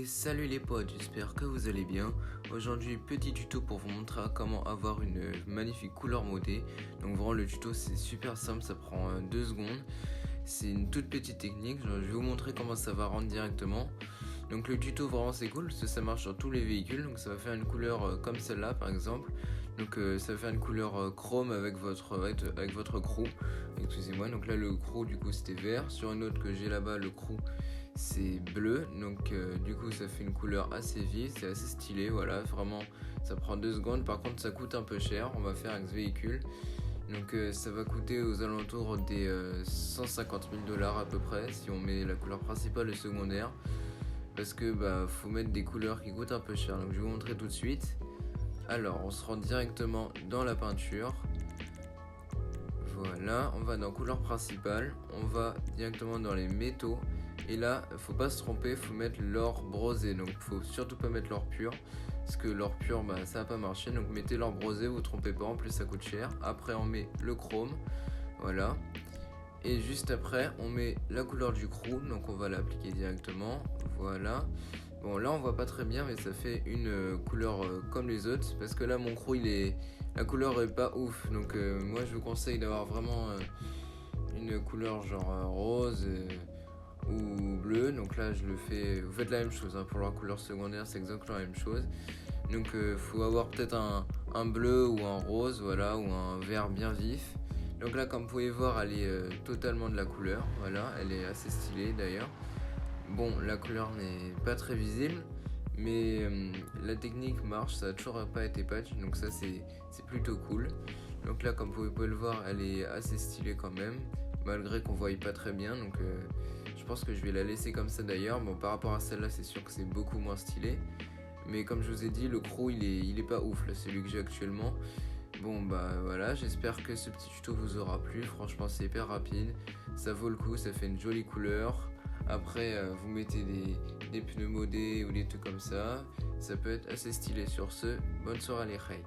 Salut les potes, j'espère que vous allez bien. Aujourd'hui, petit tuto pour vous montrer comment avoir une magnifique couleur modée. Donc vraiment le tuto c'est super simple, ça prend 2 secondes. C'est une toute petite technique, je vais vous montrer comment ça va rendre directement. Donc le tuto vraiment c'est cool parce que ça marche sur tous les véhicules. Donc ça va faire une couleur comme celle-là par exemple. Donc ça va faire une couleur chrome avec votre crew. Excusez-moi, donc là le crew du coup c'était vert. Sur une autre que j'ai là-bas, le crew c'est bleu. Donc du coup ça fait une couleur assez vive, c'est assez stylé. Voilà, vraiment ça prend 2 secondes. Par contre ça coûte un peu cher, on va faire avec ce véhicule. Donc ça va coûter aux alentours des 150 000 $ à peu près si on met la couleur principale et secondaire. Parce que faut mettre des couleurs qui coûtent un peu cher. Donc je vais vous montrer tout de suite. Alors on se rend directement dans la peinture. Voilà, on va dans couleur principale. On va directement dans les métaux. Et là, faut pas se tromper, faut mettre l'or brosé. Donc faut surtout pas mettre l'or pur. Parce que l'or pur, ça va pas marcher. Donc mettez l'or brosé, vous trompez pas, en plus ça coûte cher. Après on met le chrome. Voilà. Et juste après, on met la couleur du crew, donc on va l'appliquer directement. Voilà. Bon, là on voit pas très bien, mais ça fait une couleur comme les autres, parce que là mon crew la couleur est pas ouf. Donc moi je vous conseille d'avoir vraiment une couleur genre rose ou bleu. Donc là je le fais. Vous faites la même chose pour la couleur secondaire, c'est exactement la même chose. Donc faut avoir peut-être un bleu ou un rose, voilà, ou un vert bien vif. Donc là, comme vous pouvez voir, elle est totalement de la couleur. Voilà, elle est assez stylée d'ailleurs. Bon, la couleur n'est pas très visible, mais la technique marche, ça n'a toujours pas été patch, donc ça c'est plutôt cool. Donc là, comme vous pouvez le voir, elle est assez stylée quand même, malgré qu'on ne voie pas très bien. Donc je pense que je vais la laisser comme ça d'ailleurs. Bon, par rapport à celle-là, c'est sûr que c'est beaucoup moins stylé. Mais comme je vous ai dit, le crew il est pas ouf, là, celui que j'ai actuellement. Bon voilà, j'espère que ce petit tuto vous aura plu. Franchement c'est hyper rapide, ça vaut le coup, ça fait une jolie couleur. Après vous mettez des pneus modés ou des trucs comme ça peut être assez stylé. Sur ce, bonne soirée les reilles.